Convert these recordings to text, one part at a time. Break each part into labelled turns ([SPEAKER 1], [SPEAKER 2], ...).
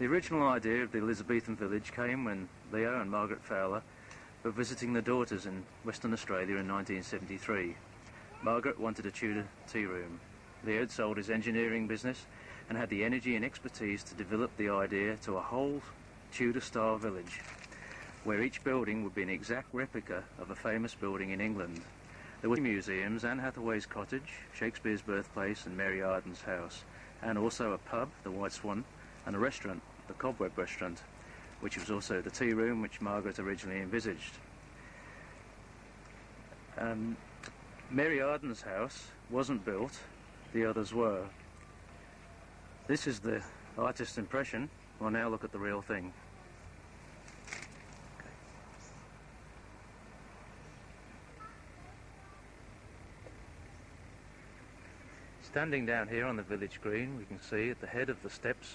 [SPEAKER 1] The original idea of the Elizabethan village came when Leo and Margaret Fowler were visiting their daughters in Western Australia in 1973. Margaret wanted a Tudor tea room. Leo had sold his engineering business and had the energy and expertise to develop the idea to a whole Tudor-style village, where each building would be an exact replica of a famous building in England. There were museums, Anne Hawaways Cottage, Shakespeare-Birthplace and Mary Arden's house, and also a pub, the White Swan, and a restaurant, the Cobweb Restaurant, which was also the tea room which Margaret originally envisaged. Mary Arden's house wasn't built, the others were. This is the artist's impression. We'll now look at the real thing. Standing down here on the village green, we can see at the head of the steps,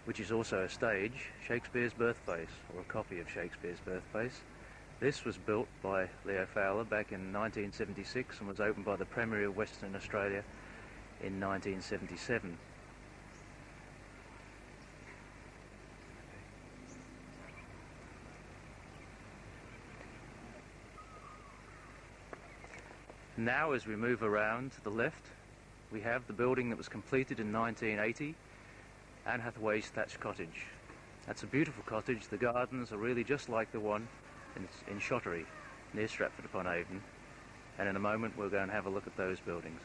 [SPEAKER 1] which is also a stage, Shakespeare's Birthplace, or a copy of Shakespeare's Birthplace. This was built by Leo Fowler back in 1976 and was opened by the Premier of Western Australia in 1977. Now, as we move around to the left, we have the building that was completed in 1980, Anne Hawaways Thatched Cottage. That's a beautiful cottage. The gardens are really just like the one in Shottery, near Stratford-upon-Avon, and in a moment we'll go and have a look at those buildings.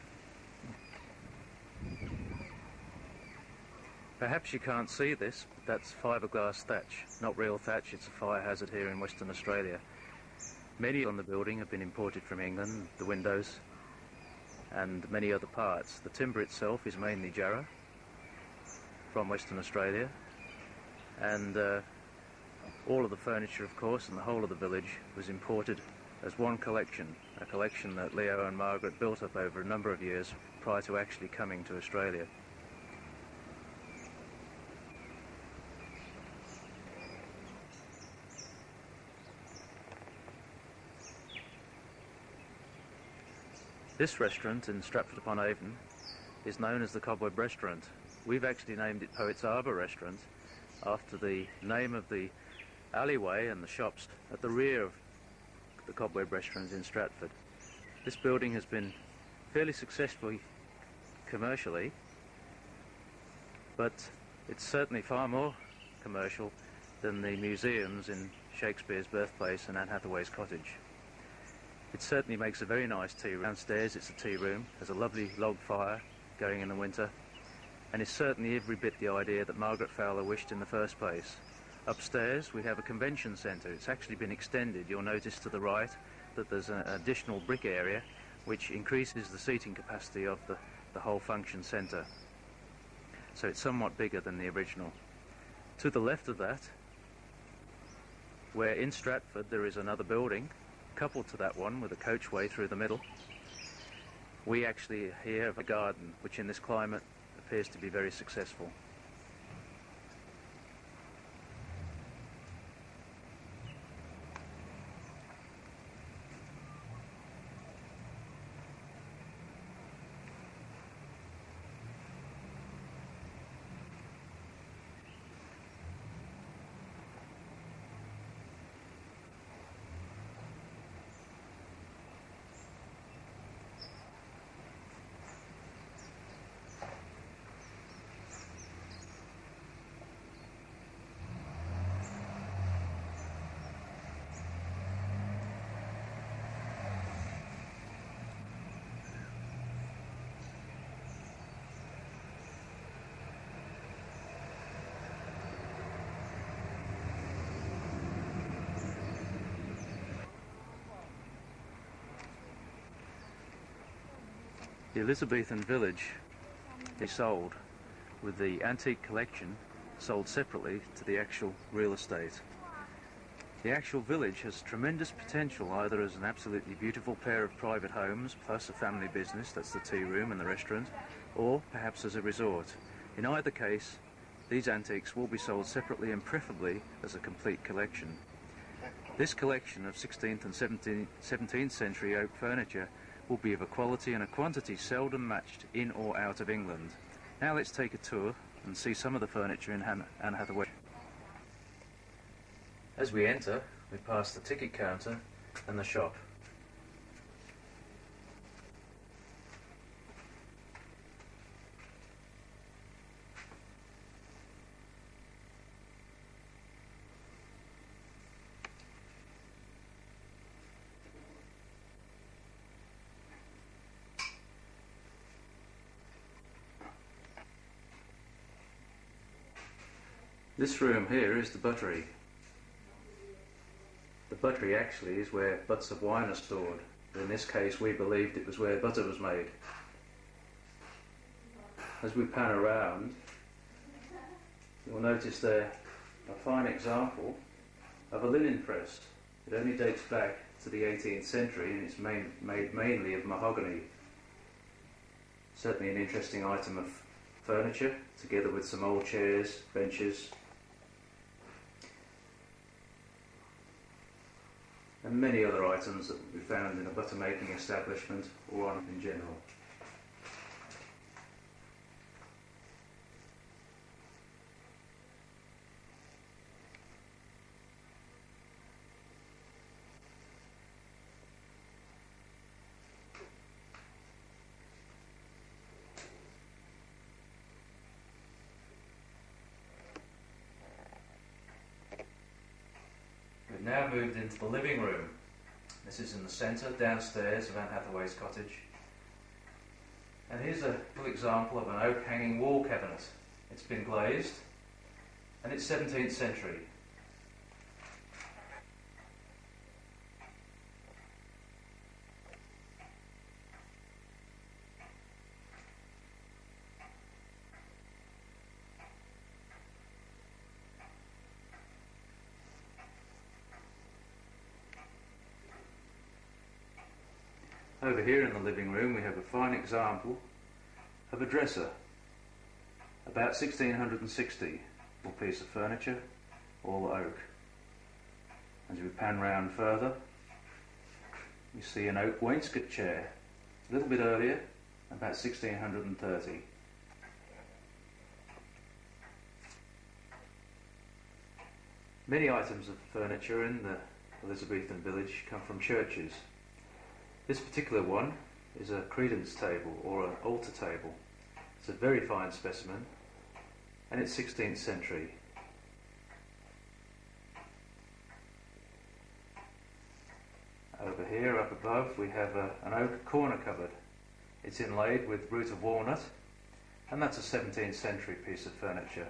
[SPEAKER 1] Perhaps you can't see this, but that's fiberglass thatch. Not real thatch, it's a fire hazard here in Western Australia. Many on the building have been imported from England, the windows and many other parts. The timber itself is mainly Jarrah from Western Australia, and all of the furniture, of course, and the whole of the village was imported as one collection, a collection that Leo and Margaret built up over a number of years prior to actually coming to Australia. This restaurant in Stratford-upon-Avon is known as the Cobweb Restaurant. We've actually named it Poets Arbor Restaurant after the name of the alleyway and the shops at the rear of the Cobweb Restaurant in Stratford. This building has been fairly successful commercially, but it's certainly far more commercial than the museums in Shakespeare's Birthplace and Anne Hawaways Cottage. It certainly makes a very nice tea room. Downstairs it's a tea room, there's a lovely log fire going in the winter, and it's certainly every bit the idea that Margaret Fowler wished in the first place. Upstairs we have a convention centre. It's actually been extended. You'll notice to the right that there's an additional brick area which increases the seating capacity of the whole function centre. So it's somewhat bigger than the original. To the left of that, where in Stratford there is another building, coupled to that one with a coachway through the middle, we actually here have a garden which in this climate appears to be very successful. The Elizabethan village is sold, with the antique collection sold separately to the actual real estate. The actual village has tremendous potential, either as an absolutely beautiful pair of private homes plus a family business, that's the tea room and the restaurant, or perhaps as a resort. In either case, these antiques will be sold separately and preferably as a complete collection. This collection of 16th and 17th century oak furniture will be of a quality and a quantity seldom matched in or out of England. Now let's take a tour and see some of the furniture in Anne Hawaways. As we enter, we pass the ticket counter and the shop. This room here is the buttery. The buttery actually is where butts of wine are stored, but in this case we believed it was where butter was made. As we pan around, you'll notice there a fine example of a linen press. It only dates back to the 18th century and it's made mainly of mahogany. Certainly an interesting item of furniture, together with some old chairs, benches, and many other items that will be found in a butter making establishment or on in general. We've now moved into the living room. This is in the centre, downstairs of Anne Hawaways Cottage. And here's a full example of an oak hanging wall cabinet. It's been glazed and it's 17th century. Over here in the living room we have a fine example of a dresser, about 1660, a piece of furniture, all oak. As we pan round further, we see an oak wainscot chair, a little bit earlier, about 1630. Many items of furniture in the Elizabethan village come from churches. This particular one is a credence table or an altar table. It's a very fine specimen and it's 16th century. Over here up above we have an oak corner cupboard. It's inlaid with root of walnut and that's a 17th century piece of furniture.